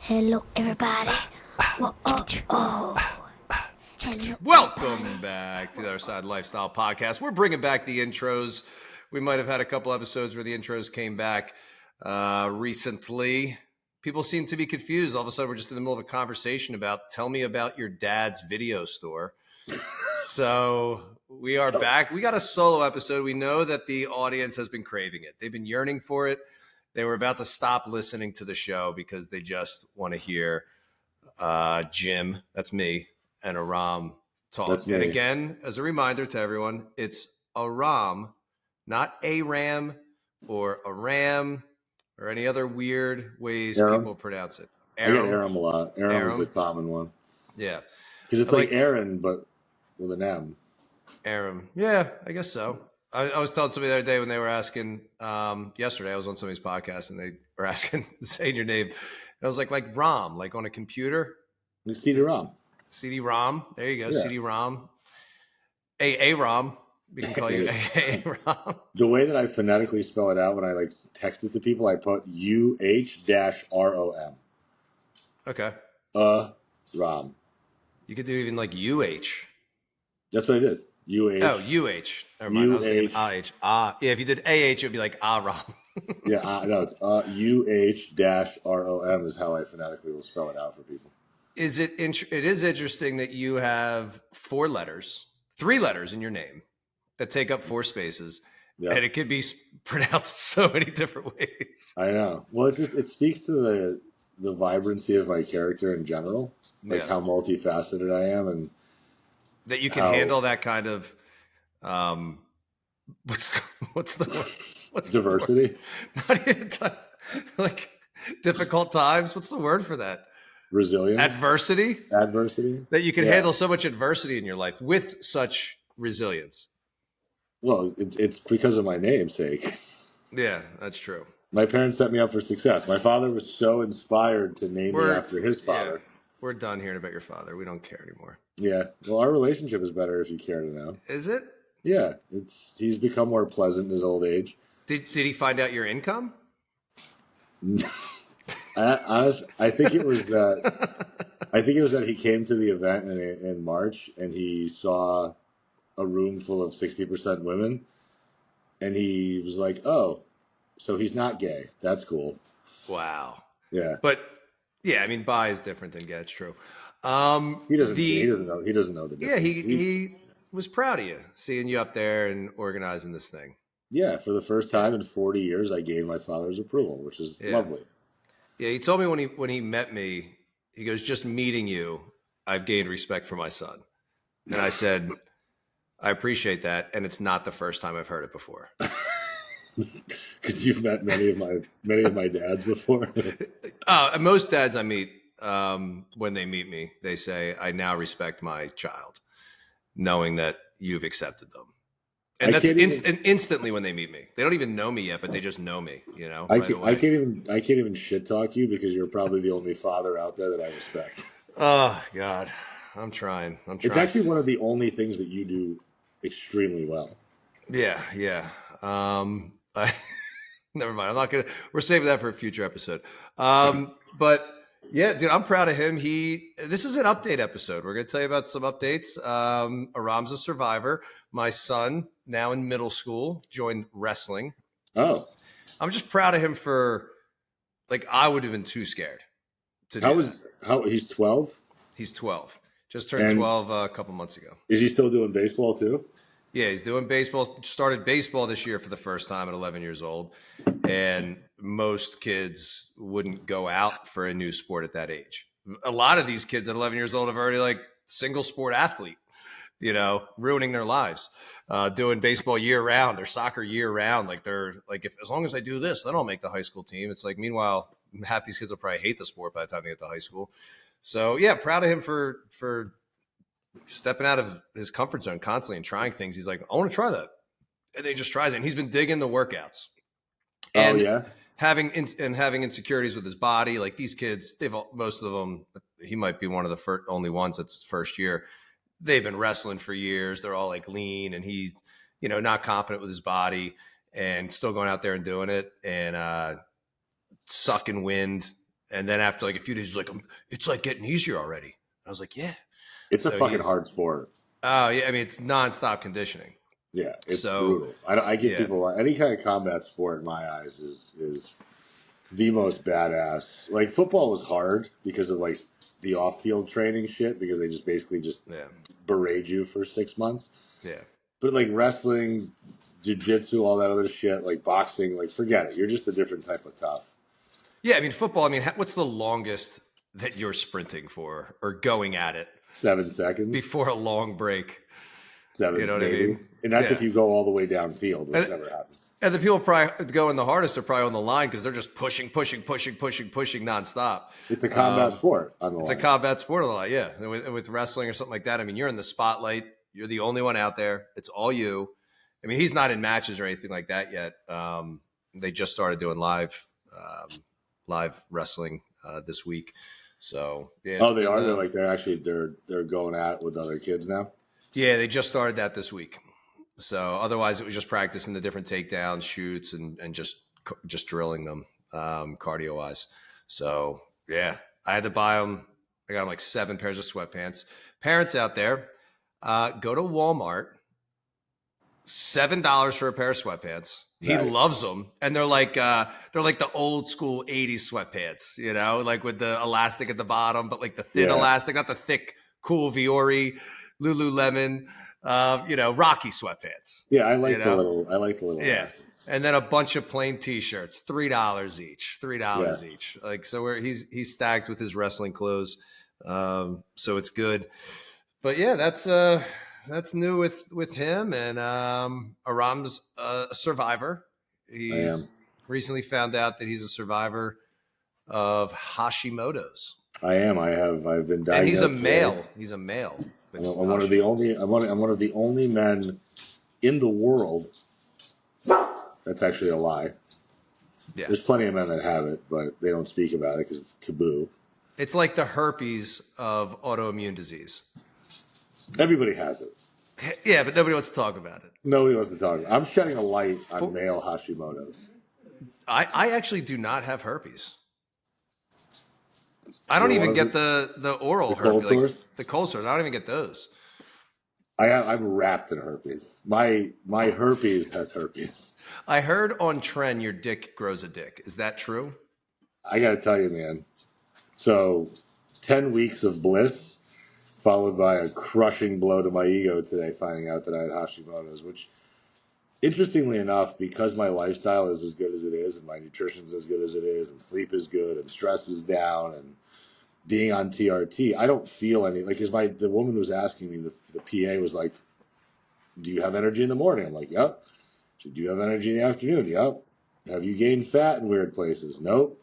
Hello, everybody. Whoa, oh, oh. Hello, Welcome back to the Other Side Lifestyle Podcast. We're bringing back the intros. We might have had a couple episodes where the intros came back recently. People seem to be confused. All of a sudden, we're just in the middle of a conversation about, tell me about your dad's video store. So we are back. We got a solo episode. We know that the audience has been craving it. They've been yearning for it. They were about to stop listening to the show because they just want to hear Jim, that's me, and Aram talk. That's me. And again, as a reminder to everyone, it's Aram, not Aram or Aram or any other weird ways Aram? people pronounce it. I get Aram a lot. Aram is the common one. Yeah. Because it's like Aaron, but with an M. Aram. Yeah, I guess so. I was telling somebody the other day when they were asking, yesterday I was on somebody's podcast and they were asking, saying your name. And I was like ROM, like on a computer. CD-ROM. CD-ROM. There you go. Yeah. CD-ROM. A-ROM. We can call you A-ROM. The way that I phonetically spell it out when I like text it to people, I put UH-ROM. Okay. ROM. You could do even like UH. That's what I did. UH. Oh, UH. Never mind. I was thinking AH. Yeah, if you did AH, it would be like ROM. Yeah, no, it's UH-ROM is how I phonetically will spell it out for people. It is interesting that you have 3 letters in your name that take up 4 spaces, and it could be pronounced so many different ways. I know. Well, it speaks to the vibrancy of my character in general, like how multifaceted I am, and that you can handle that kind of what's the diversity? Not even like difficult times. What's the word for that? Resilience. Adversity. That you can handle so much adversity in your life with such resilience. Well, it's because of my namesake. Yeah, that's true. My parents set me up for success. My father was so inspired to name me after his father. Yeah, we're done hearing about your father. We don't care anymore. Yeah. Well, our relationship is better if you care to know. Is it? Yeah. He's become more pleasant in his old age. Did he find out your income? I think it was that he came to the event in March and he saw a room full of 60% women, and he was like, "Oh, so he's not gay. That's cool." Wow. Yeah. But yeah, I mean, bi is different than gay. It's true. He doesn't know the difference. Yeah, he was proud of you, seeing you up there and organizing this thing. Yeah, for the first time in 40 years, I gained my father's approval, which is lovely. Yeah, he told me when he met me, he goes, "Just meeting you, I've gained respect for my son." And I said, "I appreciate that, and it's not the first time I've heard it before." Because you've met many of my dads before. Most dads I meet, when they meet me, they say, "I now respect my child," knowing that you've accepted them. And that's instantly when they meet me. They don't even know me yet, but they just know me. You know, I can't even shit talk you because you're probably the only father out there that I respect. Oh God, I'm trying. It's actually one of the only things that you do extremely well. Yeah. Never mind. I'm not gonna. We're saving that for a future episode. But yeah, dude, I'm proud of him. This is an update episode. We're gonna tell you about some updates. Aram's a survivor. My son, now in middle school, joined wrestling. Oh, I'm just proud of him for, like, I would have been too scared to do that. He's 12? He's 12. Just turned 12 a couple months ago. Is he still doing baseball too? Yeah, he's doing baseball. Started baseball this year for the first time at 11 years old. And most kids wouldn't go out for a new sport at that age. A lot of these kids at 11 years old have already like single sport athlete, you know, ruining their lives, doing baseball year round, or soccer year round. Like they're like, as long as I do this, then I'll make the high school team. It's like, meanwhile, half these kids will probably hate the sport by the time they get to high school. So yeah, proud of him for stepping out of his comfort zone constantly and trying things. He's like, I want to try that. And he just tries it. And he's been digging the workouts. And having insecurities with his body. Like these kids, most of them, he might be one of the only ones that's his first year. They've been wrestling for years. They're all like lean, and he's, you know, not confident with his body and still going out there and doing it and sucking wind And then after like a few days, he's like, it's like getting easier already. I was like, yeah. It's a fucking hard sport. Oh, yeah. I mean, it's nonstop conditioning. Yeah, it's brutal. I give people any kind of combat sport in my eyes is the most badass. Like football was hard because of like the off-field training shit because they just basically berate you for 6 months. Yeah. But like wrestling, jiu-jitsu, all that other shit, like boxing, like forget it. You're just a different type of tough. Yeah, I mean football. I mean, what's the longest that you're sprinting for or going at it? 7 seconds before a long break. 7, you know what maybe. I mean? And that's if you go all the way downfield, which never happens. And the people probably going the hardest are probably on the line because they're just pushing nonstop. It's a combat sport on the line. It's a combat sport on the line, yeah. And with wrestling or something like that, I mean, you're in the spotlight. You're the only one out there. It's all you. I mean, he's not in matches or anything like that yet. They just started doing live wrestling this week. So yeah. Oh, they are. They're going at it with other kids now. Yeah, they just started that this week. So otherwise, it was just practicing the different takedowns, shoots, and just drilling them cardio wise. So yeah, I had to buy them. I got them like 7 pairs of sweatpants. Parents out there, go to Walmart. $7 for a pair of sweatpants. He loves them, and they're like the old school '80s sweatpants, you know, like with the elastic at the bottom, but like the thin elastic, not the thick, cool Viore, Lululemon, Rocky sweatpants. Yeah, I like the little elastics. And then a bunch of plain T-shirts, $3 each, $3 each. Like so, he's stacked with his wrestling clothes, so it's good. But yeah, that's new with him, and Aram's a survivor. He's recently found out that he's a survivor of Hashimoto's. I am. I've been diagnosed. And he's a male. He's a male. I'm one of the only men in the world. That's actually a lie. Yeah. There's plenty of men that have it, but they don't speak about it because it's taboo. It's like the herpes of autoimmune disease. Everybody has it. Yeah, but nobody wants to talk about it. Nobody wants to talk about it. I'm shedding a light on male Hashimoto's. I actually do not have herpes. I don't even get the oral herpes. Like the cold sores. I don't even get those. I'm wrapped in herpes. My herpes has herpes. I heard on Tren your dick grows a dick. Is that true? I got to tell you, man. So 10 weeks of bliss, followed by a crushing blow to my ego today, finding out that I had Hashimoto's, which, interestingly enough, because my lifestyle is as good as it is, and my nutrition's as good as it is, and sleep is good, and stress is down, and being on TRT, I don't feel any, like, because the woman was asking me, the PA was like, do you have energy in the morning? I'm like, yep. She said, do you have energy in the afternoon? Yep. Have you gained fat in weird places? Nope.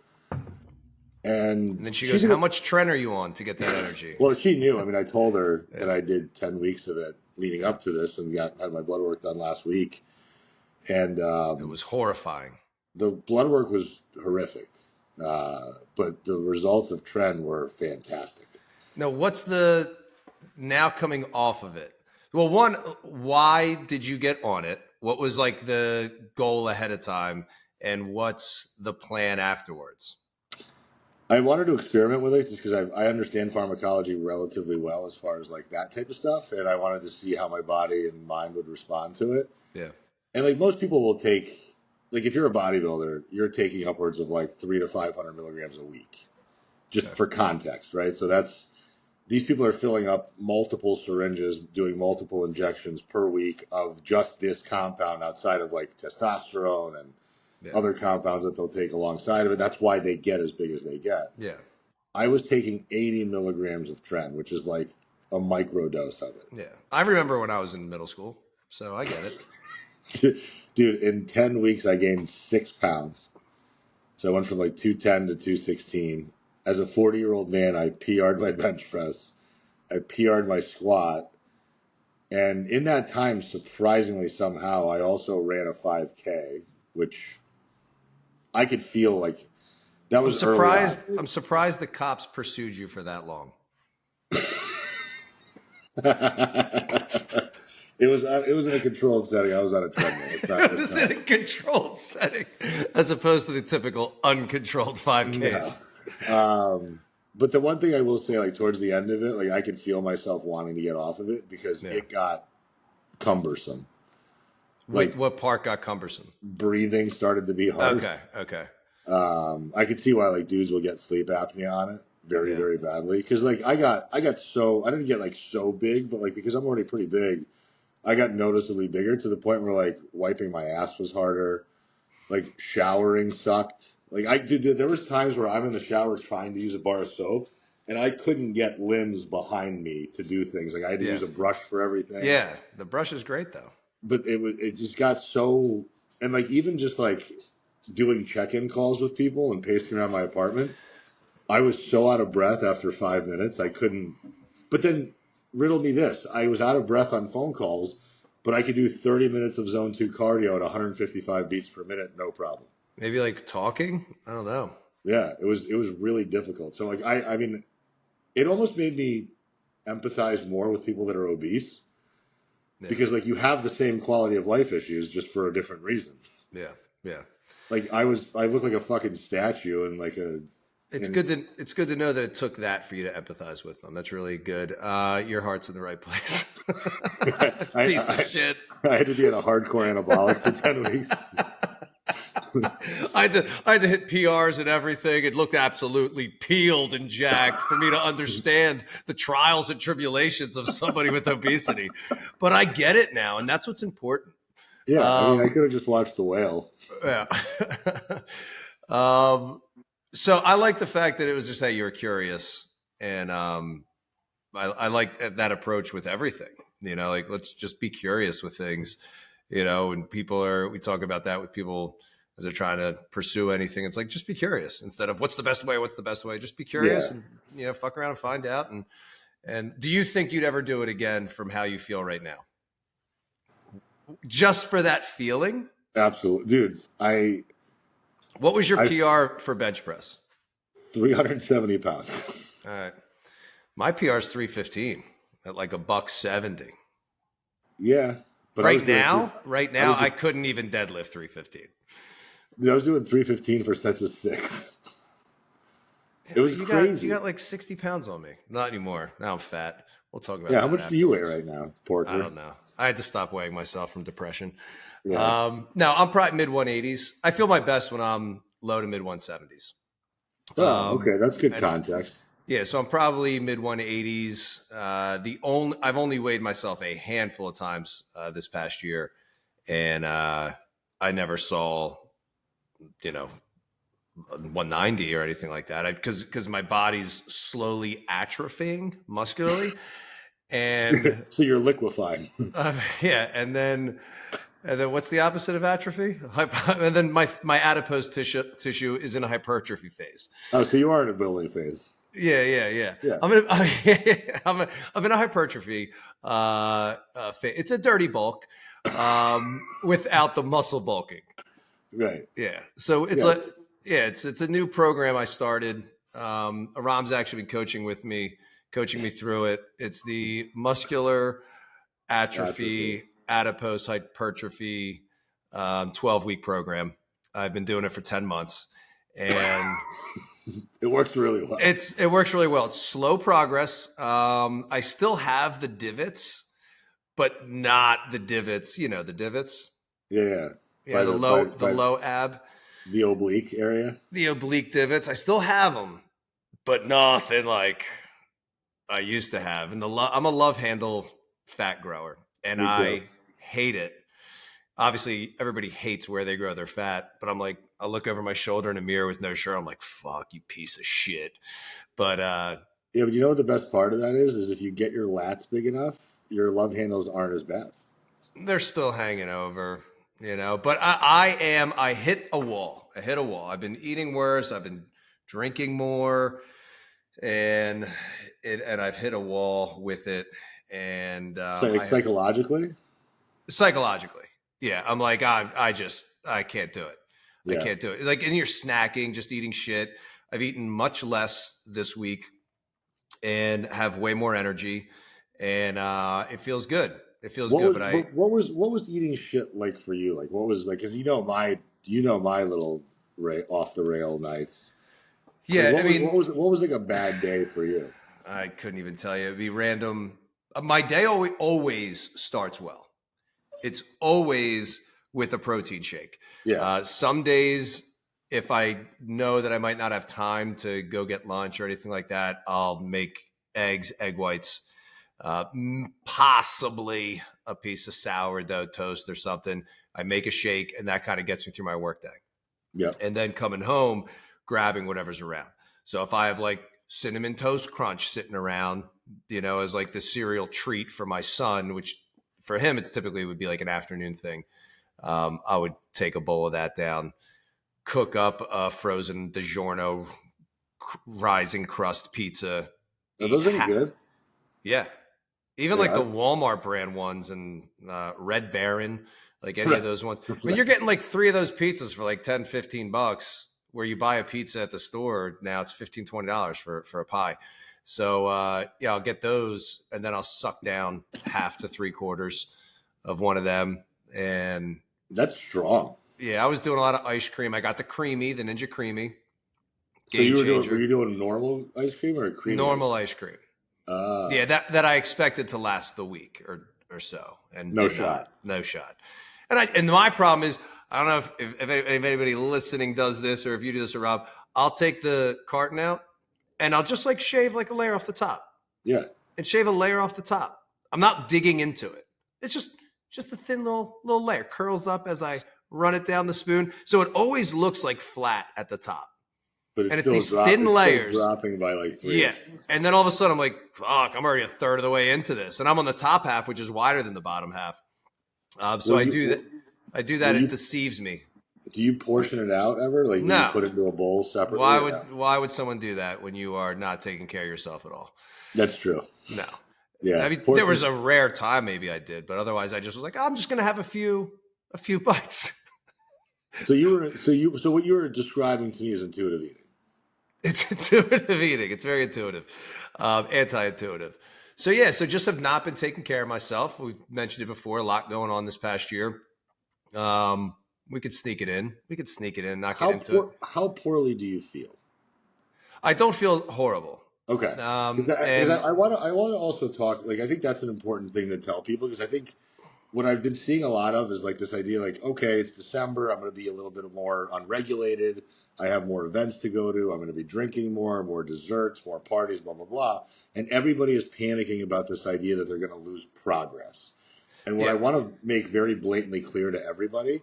And then she goes, how much Tren are you on to get that energy? Well, she knew. I mean, I told her that I did 10 weeks of it leading up to this and had my blood work done last week. And it was horrifying. The blood work was horrific. But the results of Tren were fantastic. Now, what's now coming off of it? Well, one, why did you get on it? What was like the goal ahead of time? And what's the plan afterwards? I wanted to experiment with it just because I understand pharmacology relatively well as far as like that type of stuff. And I wanted to see how my body and mind would respond to it. Yeah. And like most people will take, like if you're a bodybuilder, you're taking upwards of like 300 to 500 milligrams a week, just for context, right? So these people are filling up multiple syringes, doing multiple injections per week of just this compound outside of like testosterone and other compounds that they'll take alongside of it. That's why they get as big as they get. Yeah. I was taking 80 milligrams of Tren, which is like a micro dose of it. Yeah. I remember when I was in middle school, so I get it. Dude, in 10 weeks, I gained 6 pounds. So I went from like 210 to 216. As a 40-year-old man, I PR'd my bench press. I PR'd my squat. And in that time, surprisingly somehow, I also ran a 5K, which I could feel like that was surprised. I'm surprised the cops pursued you for that long. It was in a controlled setting. I was on a treadmill. It was in a controlled setting, as opposed to the typical uncontrolled 5Ks. But the one thing I will say, like towards the end of it, like I could feel myself wanting to get off of it because Yeah. it got cumbersome. Like what part got cumbersome? Breathing started to be hard. Okay. I could see why like dudes will get sleep apnea on it very, very badly. Because like I didn't get like so big, but like because I'm already pretty big, I got noticeably bigger to the point where like wiping my ass was harder, like showering sucked. Like there was times where I'm in the shower trying to use a bar of soap, and I couldn't get limbs behind me to do things. Like I had to use a brush for everything. Yeah, the brush is great though. But it just got so, and like even just like doing check-in calls with people and pacing around my apartment, I was so out of breath after 5 minutes I couldn't. But then riddle me this: I was out of breath on phone calls, but I could do 30 minutes of zone 2 cardio at 155 beats per minute, no problem. Maybe like talking? I don't know. Yeah, it was really difficult. So like I mean, it almost made me empathize more with people that are obese because like you have the same quality of life issues just for a different reason. Yeah. Like I look like a fucking statue and like a. It's good to know that it took that for you to empathize with them. That's really good. Your heart's in the right place. Piece of shit. I had to be on a hardcore anabolic for 10 weeks. I had to hit PRs and everything. It looked absolutely peeled and jacked for me to understand the trials and tribulations of somebody with obesity. But I get it now, and that's what's important. Yeah, I mean, I could have just watched The Whale. Yeah. So I like the fact that it was just that you were curious, and I like that approach with everything. You know, like let's just be curious with things. You know, and we talk about that with people as they're trying to pursue anything. It's like just be curious instead of what's the best way. Just be curious and fuck around and find out. And do you think you'd ever do it again from how you feel right now? Just for that feeling? Absolutely, dude. What was your PR for bench press? 370 pounds. All right. My PR is 315 at like $170. Yeah. But right now, I couldn't even deadlift 315. Dude, I was doing 315 for sets of 6. It was crazy. You got like 60 pounds on me. Not anymore. Now I'm fat. We'll talk about that. Yeah, how much do you weigh right now, Porker? I don't know. I had to stop weighing myself from depression. Yeah. No, I'm probably mid 180s. I feel my best when I'm low to mid 170s. Oh, okay. That's good context. Yeah, so I'm probably mid 180s. I've only weighed myself a handful of times this past year, and I never saw, 190 or anything like that. Because my body's slowly atrophying muscularly, and so you're liquefying. Yeah, and then what's the opposite of atrophy? And then my adipose tissue is in a hypertrophy phase. Oh, so you are in a building phase. Yeah. I'm in a hypertrophy phase. It's a dirty bulk without the muscle bulking. Right. Yeah. So it's it's a new program I started. Aram's actually been coaching me through it. It's the muscular atrophy. Adipose hypertrophy 12-week program. I've been doing it for 10 months, and it works really well. It works really well. It's slow progress. I still have the divots, but not the divots. You know the divots. Yeah. Yeah, the low ab. The oblique area. The oblique divots. I still have them, but nothing like I used to have. And I'm a love handle fat grower, and I hate it. Obviously, everybody hates where they grow their fat, but I'm like, I look over my shoulder in a mirror with no shirt. I'm like, fuck, you piece of shit. But yeah, but you know what the best part of that is if you get your lats big enough, your love handles aren't as bad. They're still hanging over, but I hit a wall. I've been eating worse. I've been drinking more, and I've hit a wall with it. And psychologically? Psychologically. Yeah. I'm like, I can't do it. Yeah. I can't do it. Like, and you're snacking, just eating shit. I've eaten much less this week and have way more energy, and it feels good. It feels good. What was eating shit like for you? Like, what was like? Because my little off the rail nights. Yeah, I mean, what was like a bad day for you? I couldn't even tell you. It'd be random. My day always starts well. It's always with a protein shake. Yeah. Some days, if I know that I might not have time to go get lunch or anything like that, I'll make eggs, egg whites, possibly a piece of sourdough toast or something. I make a shake, and that kind of gets me through my workday. Yeah. And then coming home, grabbing whatever's around. So if I have like cinnamon toast crunch sitting around, as like the cereal treat for my son, which for him, it's typically would be like an afternoon thing. I would take a bowl of that down, cook up a frozen DiGiorno rising crust pizza. Are those any good? Yeah. Even Yeah, like the Walmart brand ones and Red Baron, like any of those ones. I mean, you're getting like 3 of those pizzas for like $10, $15, where you buy a pizza at the store. Now it's $15, $20 for a pie. So, I'll get those, and then I'll suck down half to 3/4 of one of them. And that's strong. Yeah, I was doing a lot of ice cream. I got the Ninja Creamy. So were you doing normal ice cream or creamy? Normal ice cream. Yeah, that I expected to last the week or so. And no shot. And my problem is, I don't know if anybody listening does this, or if you do this, or Rob, I'll take the carton out and I'll just like shave like a layer off the top. Yeah. And shave a layer off the top. I'm not digging into it. It's just a thin little layer. Curls up as I run it down the spoon. So it always looks like flat at the top. But it's these thin layers. Dropping by like 3. Yeah. And then all of a sudden I'm like, fuck, I'm already a third of the way into this. And I'm on the top half, which is wider than the bottom half. So I do that. It deceives me. Do you portion it out ever? Like, no. Do you put it into a bowl separately? Why would someone do that when you are not taking care of yourself at all? That's true. No. Yeah. I mean, there was a rare time maybe I did, but otherwise I just was like, I'm just going to have a few bites. So what you were describing to me is intuitive eating. It's intuitive eating. It's very intuitive, anti-intuitive. So just have not been taking care of myself. We've mentioned it before. A lot going on this past year. We could sneak it in. Not get into it. How poorly do you feel? I don't feel horrible. Okay. Because I want to also talk. Like, I think that's an important thing to tell people, because I think what I've been seeing a lot of is like this idea, like, okay, it's December. I'm going to be a little bit more unregulated. I have more events to go to. I'm going to be drinking more desserts, more parties, blah, blah, blah. And everybody is panicking about this idea that they're going to lose progress. And what I want to make very blatantly clear to everybody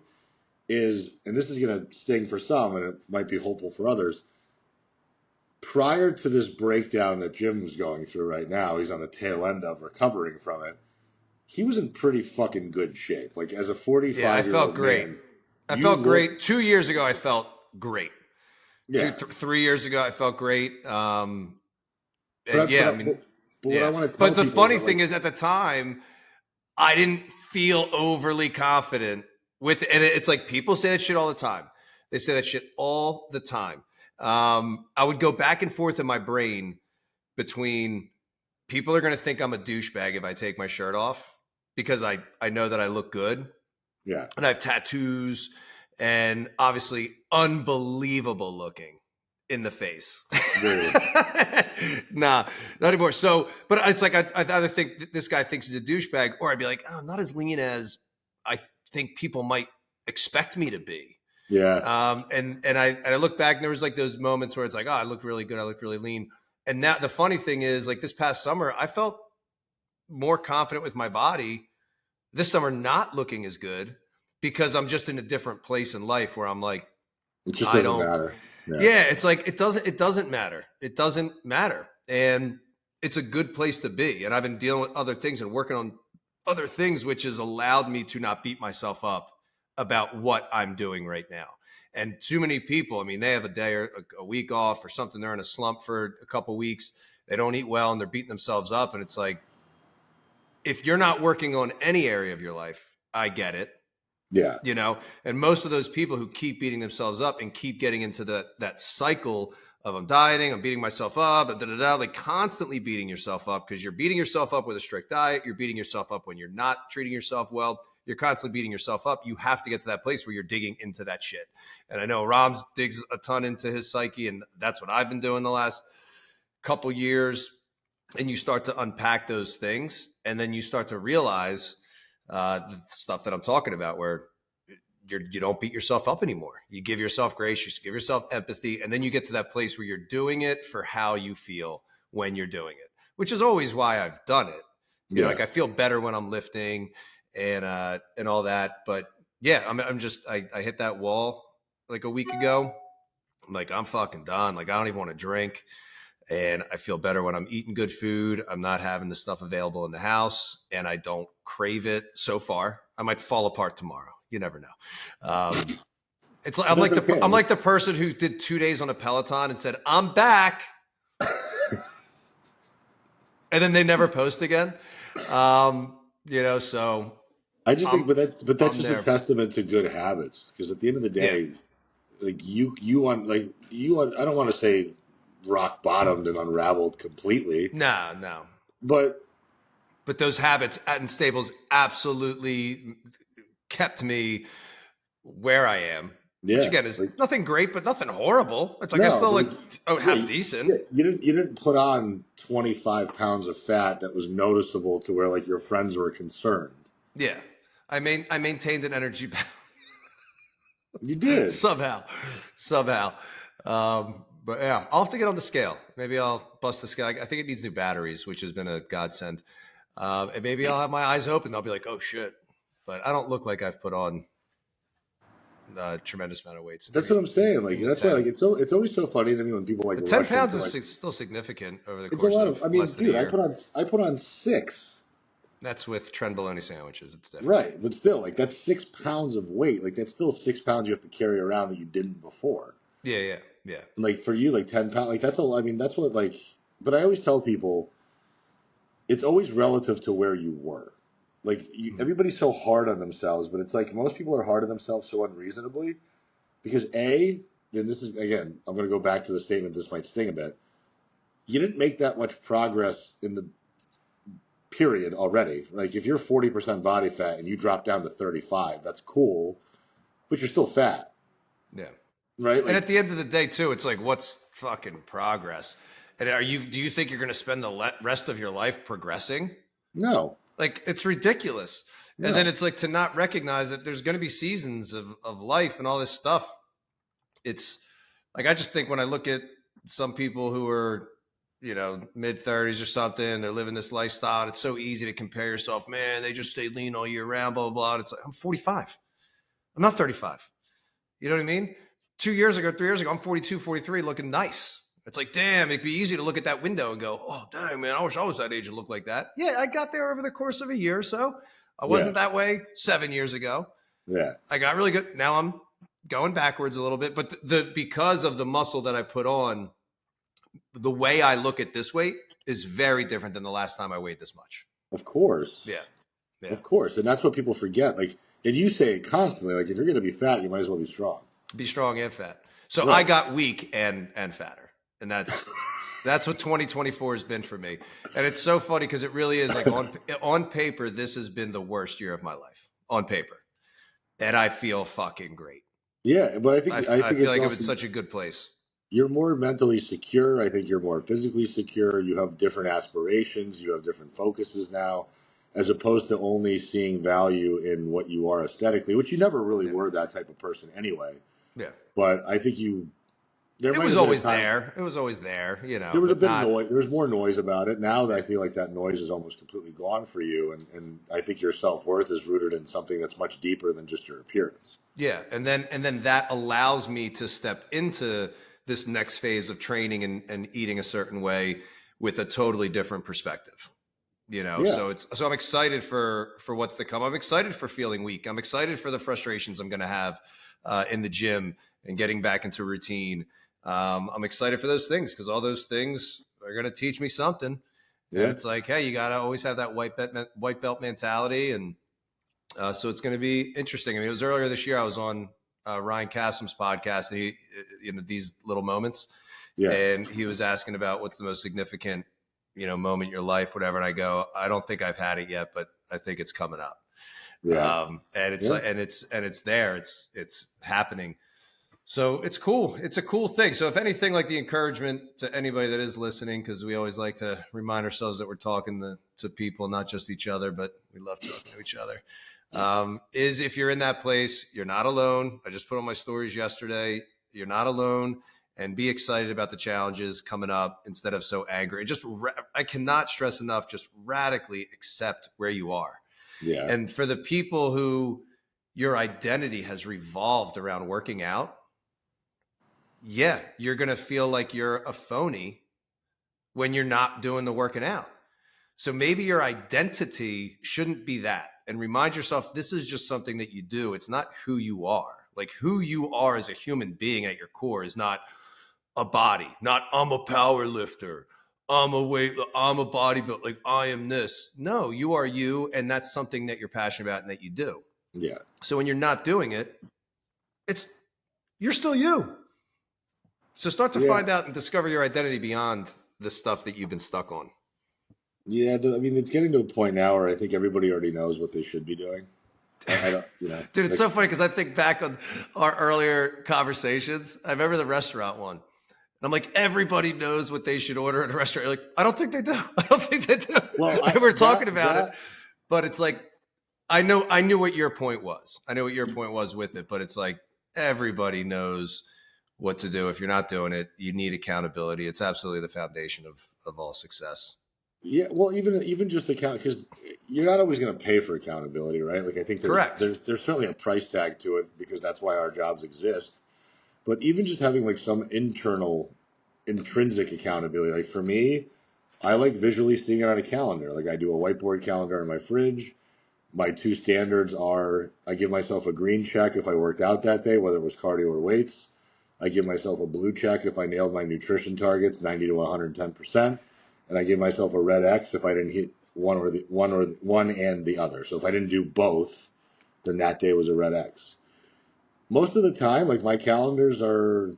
is, and this is going to sting for some, and it might be hopeful for others, prior to this breakdown that Jim was going through right now, he's on the tail end of recovering from it. He was in pretty fucking good shape. Like, as a 45-year-old I felt great. I felt great. 2 years ago, I felt great. Yeah. 3 years ago, I felt great. But what I want to tell But the people funny thing is, at the time, I didn't feel overly confident with it. And it's like, people say that shit all the time. They say that shit all the time. I would go back and forth in my brain between, people are going to think I'm a douchebag if I take my shirt off, because I know that I look good. Yeah. And I have tattoos and obviously unbelievable looking in the face. Really? Nah, not anymore. So, but it's like, I either think this guy thinks he's a douchebag, or I'd be like, oh, I'm not as lean as I think people might expect me to be. Yeah. And I look back, and there was like those moments where it's like, oh, I look really good. I look really lean. And now the funny thing is, like, this past summer, I felt more confident with my body this summer, not looking as good, because I'm just in a different place in life where I'm like, it just doesn't matter. Yeah, it's like, it doesn't matter. It doesn't matter. And it's a good place to be. And I've been dealing with other things and working on other things, which has allowed me to not beat myself up about what I'm doing right now. And too many people, I mean, they have a day or a week off or something. They're in a slump for a couple of weeks. They don't eat well, and they're beating themselves up. And it's like, if you're not working on any area of your life, I get it. Yeah. And most of those people who keep beating themselves up and keep getting into that cycle of, I'm dieting, I'm beating myself up, like constantly beating yourself up, because you're beating yourself up with a strict diet. You're beating yourself up when you're not treating yourself well. you're constantly beating yourself up. You have to get to that place where you're digging into that shit. And I know Rams digs a ton into his psyche, and that's what I've been doing the last couple years. And you start to unpack those things, and then you start to realize the stuff that I'm talking about, where you don't beat yourself up anymore. You give yourself grace, you give yourself empathy, and then you get to that place where you're doing it for how you feel when you're doing it, which is always why I've done it. You know, like I feel better when I'm lifting and all that. But yeah, I hit that wall like a week ago. I'm like, I'm fucking done. Like, I don't even want to drink. And I feel better when I'm eating good food. I'm not having the stuff available in the house, and I don't crave it so far. I might fall apart tomorrow. You never know. It's like, I'm like the person who did 2 days on a Peloton and said, I'm back. And then they never post again. You know, so I just think, but that's just a testament to good habits. Because at the end of the day, like you want, I don't want to say rock bottomed and unraveled completely. No. But those habits at Staples absolutely kept me where I am. Yeah, which again is like, nothing great, but nothing horrible. It's like I still half decent. You didn't put on 25 pounds of fat that was noticeable to where like your friends were concerned. Yeah, I maintained an energy balance. You did somehow. But yeah, I'll have to get on the scale. Maybe I'll bust the scale. I think it needs new batteries, which has been a godsend. And maybe I'll have my eyes open. I'll be like, oh shit. But I don't look like I've put on a tremendous amount of weight. That's what I'm saying. Like that's why, like it's always so funny to me when people like 10 pounds is still significant over the course of I mean, less than dude, a year. I put on 6. That's with Tren bologna sandwiches. It's different, right? But still, like that's 6 pounds of weight. Like that's still 6 pounds you have to carry around that you didn't before. Yeah. Like for you, like 10 pounds, like that's a. I mean, that's what like. But I always tell people, it's always relative to where you were. Like everybody's so hard on themselves, but it's like most people are hard on themselves so unreasonably because and this is again, I'm going to go back to the statement. This might sting a bit. You didn't make that much progress in the period already. Like if you're 40% body fat and you drop down to 35, that's cool, but you're still fat. Yeah. Right. Like, and at the end of the day, too, it's like, what's fucking progress? And do you think you're going to spend the rest of your life progressing? No. Like, it's ridiculous. No. And then it's like to not recognize that there's going to be seasons of life and all this stuff. It's like, I just think when I look at some people who are, you know, mid-30s or something, they're living this lifestyle, and it's so easy to compare yourself. Man, they just stay lean all year round, blah, blah, blah. And it's like, I'm 45. I'm not 35. You know what I mean? 3 years ago, I'm 42, 43, looking nice. It's like, damn, it'd be easy to look at that window and go, oh, dang, man, I wish I was that age and look like that. Yeah, I got there over the course of a year or so. I wasn't that way 7 years ago. Yeah. I got really good. Now I'm going backwards a little bit. But because of the muscle that I put on, the way I look at this weight is very different than the last time I weighed this much. Of course. Yeah. Of course. And that's what people forget. Like, and you say it constantly, like, if you're going to be fat, you might as well be strong. Be strong and fat. So right. I got weak and fatter. And that's what 2024 has been for me. And it's so funny because it really is like on paper, this has been the worst year of my life on paper. And I feel fucking great. Yeah. But I feel like I'm in such a good place. You're more mentally secure. I think you're more physically secure. You have different aspirations. You have different focuses now, as opposed to only seeing value in what you are aesthetically, which you never really were that type of person anyway. Yeah. But I think it was always there. It was always there, you know. There was a bit of noise. There was more noise about it. Now that I feel like that noise is almost completely gone for you. And I think your self-worth is rooted in something that's much deeper than just your appearance. Yeah. And then that allows me to step into this next phase of training and eating a certain way with a totally different perspective, you know? Yeah. So I'm excited for what's to come. I'm excited for feeling weak. I'm excited for the frustrations I'm going to have in the gym and getting back into routine. I'm excited for those things because all those things are going to teach me something. Yeah. And it's like, hey, you got to always have that white belt mentality. And so it's going to be interesting. I mean, it was earlier this year. I was on Ryan Kassem's podcast, and he, you know, these little moments. Yeah. And he was asking about what's the most significant, you know, moment in your life, whatever. And I go, I don't think I've had it yet, but I think it's coming up. Yeah. And it's Yeah. like, and it's there, it's happening. So it's cool. It's a cool thing. So if anything, like the encouragement to anybody that is listening, because we always like to remind ourselves that we're talking to people, not just each other, but we love talking to each other. Is if you're in that place, you're not alone. I just put on my stories yesterday. You're not alone, and be excited about the challenges coming up instead of so angry. And just, I cannot stress enough, just radically accept where you are. Yeah. And for the people who your identity has revolved around working out, yeah, you're going to feel like you're a phony when you're not doing the working out. So maybe your identity shouldn't be that. And remind yourself, this is just something that you do. It's not who you are. Like who you are as a human being at your core is not a body, not I'm a power lifter, I'm a bodybuilder, like I am this. No, you are you. And that's something that you're passionate about and that you do. Yeah. So when you're not doing it, you're still you. So start to find out and discover your identity beyond the stuff that you've been stuck on. Yeah, I mean, it's getting to a point now where I think everybody already knows what they should be doing. I don't, Dude, it's so funny because I think back on our earlier conversations. I remember the restaurant one. And I'm like, everybody knows what they should order at a restaurant. You're like, I don't think they do. I don't think they do. Well, we're talking about it, but it's like, I knew what your point was. I knew what your point was with it, but it's like, everybody knows what to do. If you're not doing it, you need accountability. It's absolutely the foundation of all success. Yeah, well, even just because you're not always going to pay for accountability, right? Like I think there's certainly a price tag to it because that's why our jobs exist. But even just having like some intrinsic accountability, like for me, I like visually seeing it on a calendar. Like I do a whiteboard calendar in my fridge. My two standards are I give myself a green check if I worked out that day, whether it was cardio or weights. I give myself a blue check if I nailed my nutrition targets, 90 to 110%. And I give myself a red X if I didn't hit one and the other. So if I didn't do both, then that day was a red X. Most of the time, like my calendars are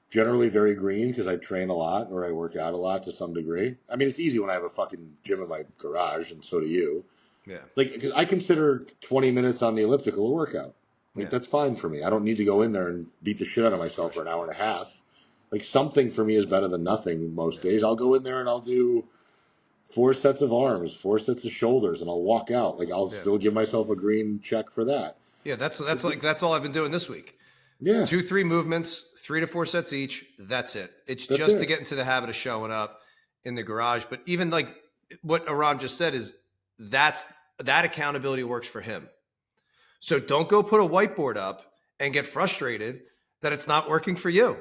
generally very green because I train a lot or I work out a lot to some degree. I mean, it's easy when I have a fucking gym in my garage, and so do you. Yeah. Like, cause I consider 20 minutes on the elliptical a workout. Like, that's fine for me. I don't need to go in there and beat the shit out of myself for an hour and a half. Like, something for me is better than nothing most days. I'll go in there and I'll do 4 sets of arms, 4 sets of shoulders, and I'll walk out. Like, I'll still give myself a green check for that. Yeah, that's all I've been doing this week. Yeah. 2-3 movements, 3 to 4 sets each. That's it. It's just to get into the habit of showing up in the garage. But even like what Aram just said is that accountability works for him. So don't go put a whiteboard up and get frustrated that it's not working for you.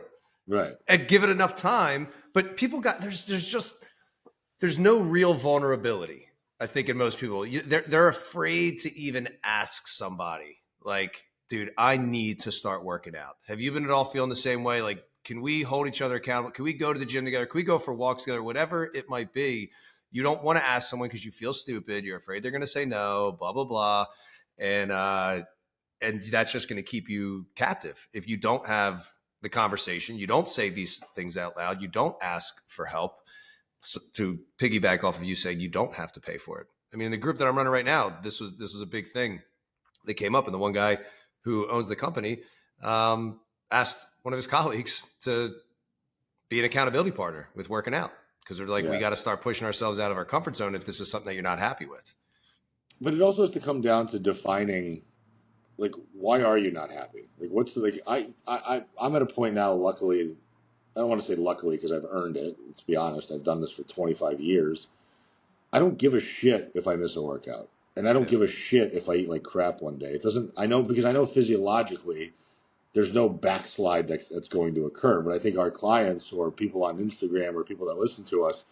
Right. And give it enough time. But people there's no real vulnerability, I think, in most people. They're afraid to even ask somebody like, dude, I need to start working out. Have you been at all feeling the same way? Like, can we hold each other accountable? Can we go to the gym together? Can we go for walks together? Whatever it might be. You don't want to ask someone because you feel stupid. You're afraid they're going to say no, blah, blah, blah. And that's just going to keep you captive. If you don't have the conversation, you don't say these things out loud, you don't ask for help. So, to piggyback off of you saying you don't have to pay for it. I mean, the group that I'm running right now, this was a big thing that came up. And the one guy who owns the company asked one of his colleagues to be an accountability partner with working out. Because they're like, we got to start pushing ourselves out of our comfort zone if this is something that you're not happy with. But it also has to come down to defining, like, why are you not happy? Like, what's the, like, I'm at a point now, luckily, I don't want to say luckily because I've earned it. Let's be honest. I've done this for 25 years. I don't give a shit if I miss a workout. And I don't give a shit if I eat like crap one day. Because I know physiologically there's no backslide that's going to occur. But I think our clients or people on Instagram or people that listen to us,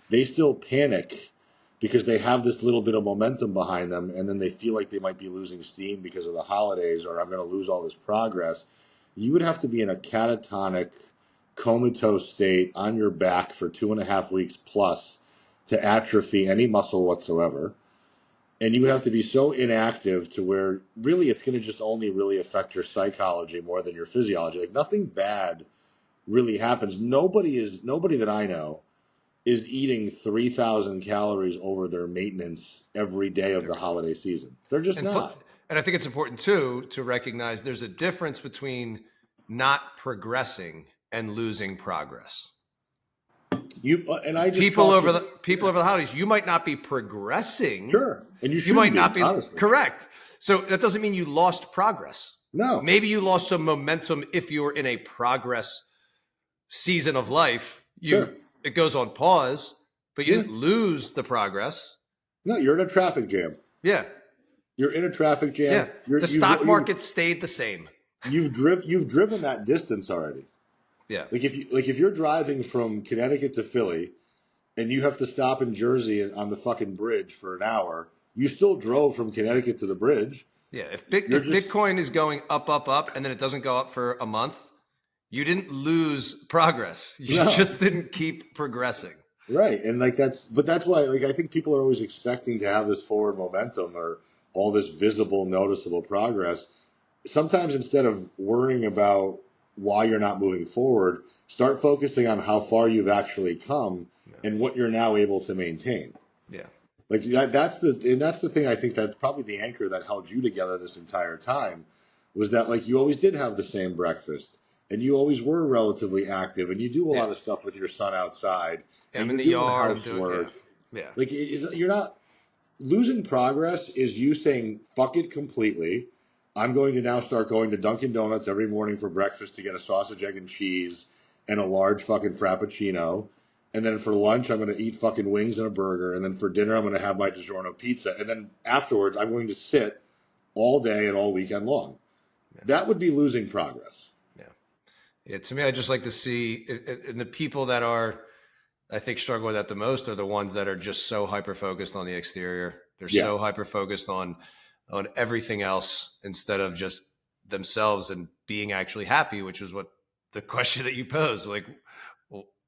they still panic because they have this little bit of momentum behind them. And then they feel like they might be losing steam because of the holidays or I'm going to lose all this progress. You would have to be in a catatonic, comatose state on your back for 2.5 weeks plus to atrophy any muscle whatsoever. And you would have to be so inactive to where really it's going to just only really affect your psychology more than your physiology. Like nothing bad really happens. Nobody that I know is eating 3,000 calories over their maintenance every day of There the we go. holiday season. They're just not. And I think it's important too to recognize there's a difference between not progressing and losing progress. And I just People talked over to, over the holidays, you might not be progressing. sure, and you You might shouldn't not be, be honestly. correct. So that doesn't mean you lost progress. No, Maybe you lost some momentum if you're in a progress season of life. sure. It goes on pause, but you Yeah. didn't lose the progress. No, you're in a traffic jam. Yeah. You're in a traffic jam. Yeah. The stock market stayed the same. You've driven that distance already. Yeah. Like if you're driving from Connecticut to Philly and you have to stop in Jersey on the fucking bridge for an hour, you still drove from Connecticut to the bridge. Yeah. If Bitcoin is going up, and then it doesn't go up for a month, you didn't lose progress. You just didn't keep progressing. Right. And that's why, like, I think people are always expecting to have this forward momentum or all this visible, noticeable progress. Sometimes instead of worrying about why you're not moving forward, start focusing on how far you've actually come and what you're now able to maintain. Yeah. Like that's the thing. I think that's probably the anchor that held you together this entire time was that, like, you always did have the same breakfast and you always were relatively active and you do a lot of stuff with your son outside. I'm and in the you're doing yard. housework. Yeah. Like you're not losing progress is you saying fuck it completely. I'm going to now start going to Dunkin' Donuts every morning for breakfast to get a sausage, egg, and cheese and a large fucking frappuccino. And then for lunch, I'm going to eat fucking wings and a burger. And then for dinner, I'm going to have my DiGiorno pizza. And then afterwards, I'm going to sit all day and all weekend long. Yeah. That would be losing progress. Yeah. To me, I just like to see, and the people that are, I think, struggle with that the most are the ones that are just so hyper-focused on the exterior. They're so hyper-focused on everything else instead of just themselves and being actually happy, which was what the question that you posed. Like,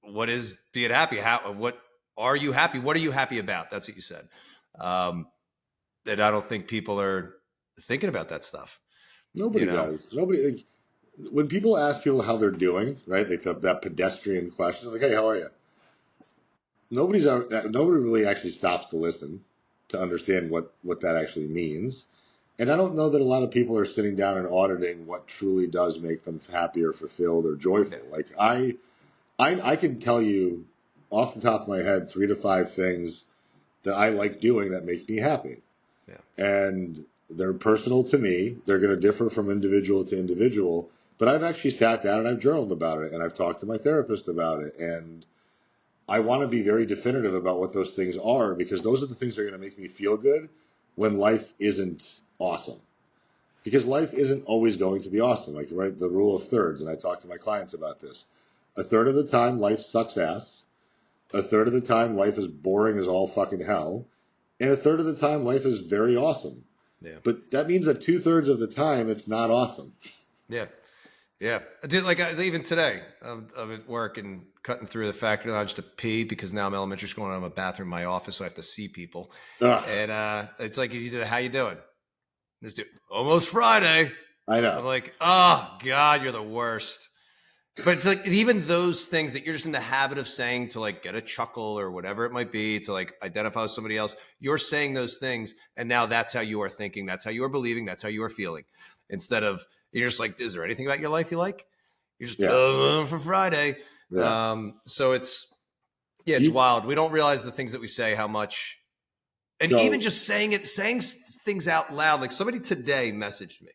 what is being happy? What are you happy? What are you happy about? That's what you said. And I don't think people are thinking about that stuff. Nobody does. Nobody. Like, when people ask people how they're doing, right? Like that pedestrian question, like, "Hey, how are you?" Nobody really actually stops to listen to understand what that actually means. And I don't know that a lot of people are sitting down and auditing what truly does make them happy or fulfilled or joyful. Like I can tell you off the top of my head 3 to 5 things that I like doing that make me happy. Yeah. And they're personal to me. They're going to differ from individual to individual. But I've actually sat down and I've journaled about it and I've talked to my therapist about it. And I want to be very definitive about what those things are because those are the things that are going to make me feel good when life isn't awesome. Because life isn't always going to be awesome. Like, right, the rule of thirds, and I talk to my clients about this. A third of the time, life sucks ass. A third of the time, life is boring as all fucking hell. And a third of the time, life is very awesome. Yeah. But that means that 2/3 of the time, it's not awesome. Yeah. Yeah. I did, like, even today, I'm at work and cutting through the factory lounge to pee because now I'm elementary school and I'm a bathroom in my office, so I have to see people. Ugh. And it's like, how you doing? This dude, almost Friday. I know. I'm like, oh, God, you're the worst. But it's like even those things that you're just in the habit of saying to, like, get a chuckle or whatever it might be, to, like, identify with somebody else, you're saying those things, and now that's how you are thinking, that's how you are believing, that's how you are feeling. Instead of, you're just like, is there anything about your life you like? You're just, for Friday. Yeah. So it's wild. We don't realize the things that we say, how much, and even just saying things out loud. Like, somebody today messaged me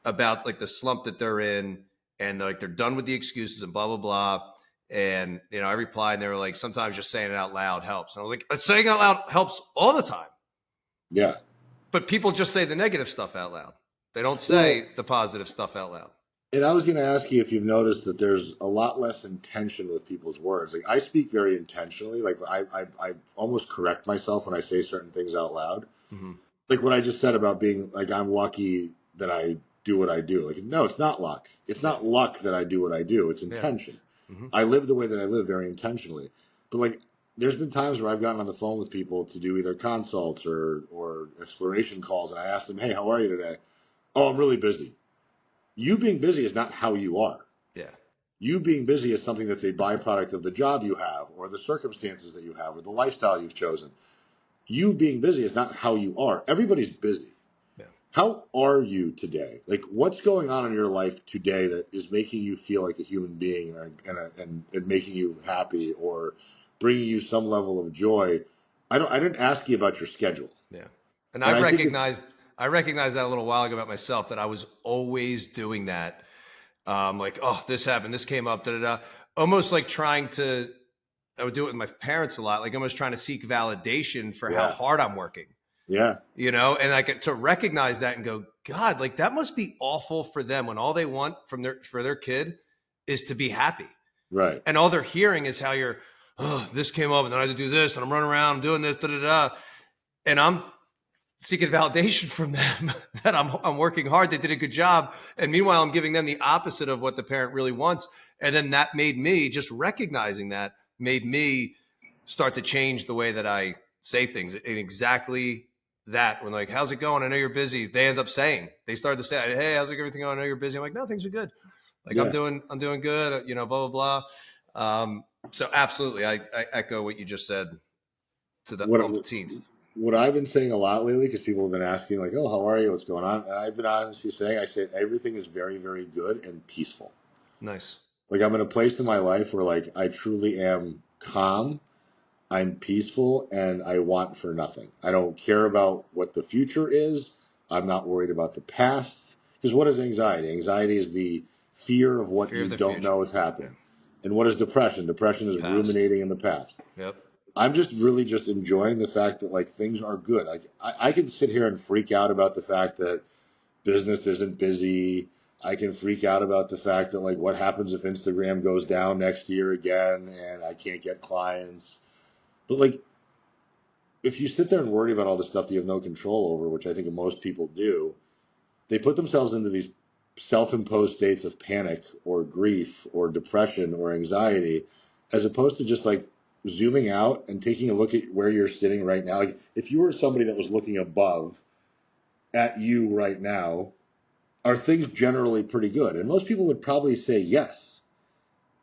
about, like, the slump that they're in, and they're done with the excuses and blah, blah, blah. And, I replied and they were like, sometimes just saying it out loud helps. And I was like, saying it out loud helps all the time. Yeah. But people just say the negative stuff out loud. They don't say the positive stuff out loud. And I was going to ask you if you've noticed that there's a lot less intention with people's words. Like, I speak very intentionally. Like, I almost correct myself when I say certain things out loud. Mm-hmm. Like what I just said about being like, I'm lucky that I do what I do. Like, no, it's not luck. It's not luck that I do what I do. It's intention. Yeah. Mm-hmm. I live the way that I live very intentionally. But, like, there's been times where I've gotten on the phone with people to do either consults or exploration calls, and I ask them, hey, how are you today? Oh, I'm really busy. You being busy is not how you are. Yeah. You being busy is something that's a byproduct of the job you have, or the circumstances that you have, or the lifestyle you've chosen. You being busy is not how you are. Everybody's busy. Yeah. How are you today? Like, what's going on in your life today that is making you feel like a human being and making you happy or bringing you some level of joy? I didn't ask you about your schedule. Yeah. And And I I think recognized that a little while ago about myself, that I was always doing that. Like, oh, this happened, this came up, da da da. Almost like I would do it with my parents a lot, like almost trying to seek validation for how hard I'm working. Yeah. And I get to recognize that and go, God, like that must be awful for them when all they want for their kid is to be happy. Right. And all they're hearing is how you're, oh, this came up and then I had to do this and I'm running around, I'm doing this, da da da. And I'm seeking validation from them that I'm working hard, they did a good job. And meanwhile, I'm giving them the opposite of what the parent really wants. And then that made me, just recognizing that made me start to change the way that I say things. And exactly that, when like, how's it going? I know you're busy. They end up saying, they started to say, hey, how's everything going? I know you're busy. I'm like, no, things are good. Like I'm doing good, blah, blah, blah. So absolutely. I echo what you just said to the umpteenth. What I've been saying a lot lately, because people have been asking, like, oh, how are you? What's going on? And I've been honestly saying, I said, everything is very, very good and peaceful. Nice. Like, I'm in a place in my life where, like, I truly am calm, I'm peaceful, and I want for nothing. I don't care about what the future is. I'm not worried about the past. Because what is anxiety? Anxiety is the fear of what you don't know is happening. Yeah. And what is depression? Depression is ruminating in the past. Yep. I'm just really just enjoying the fact that like things are good. Like I can sit here and freak out about the fact that business isn't busy. I can freak out about the fact that like what happens if Instagram goes down next year again and I can't get clients. But like if you sit there and worry about all the stuff that you have no control over, which I think most people do, they put themselves into these self-imposed states of panic or grief or depression or anxiety, as opposed to just like zooming out and taking a look at where you're sitting right now. Like if you were somebody that was looking above at you right now, are things generally pretty good? And most people would probably say yes.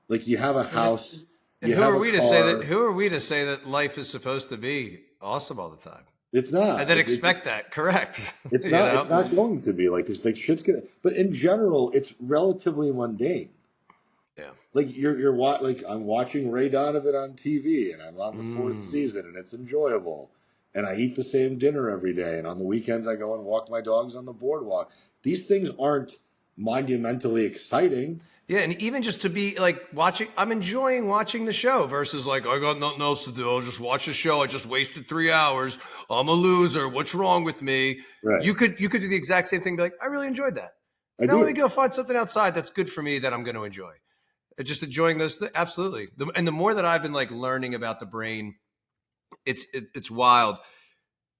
Like you have a house. And who are we to say that life is supposed to be awesome all the time? It's not. And then expect that. Correct. It's not. It's not going to be like this. Like shit's gonna. But in general, it's relatively mundane. Yeah. Like like I'm watching Ray Donovan on TV, and I'm on the fourth season, and it's enjoyable. And I eat the same dinner every day, and on the weekends I go and walk my dogs on the boardwalk. These things aren't monumentally exciting. Yeah, and even just to be like watching, I'm enjoying watching the show versus like, I got nothing else to do. I'll just watch the show. I just wasted 3 hours. I'm a loser. What's wrong with me? Right. You could do the exact same thing. Be like, I really enjoyed that. Now let me go find something outside that's good for me that I'm going to enjoy. Just enjoying this. Absolutely. And the more that I've been like learning about the brain, it's wild.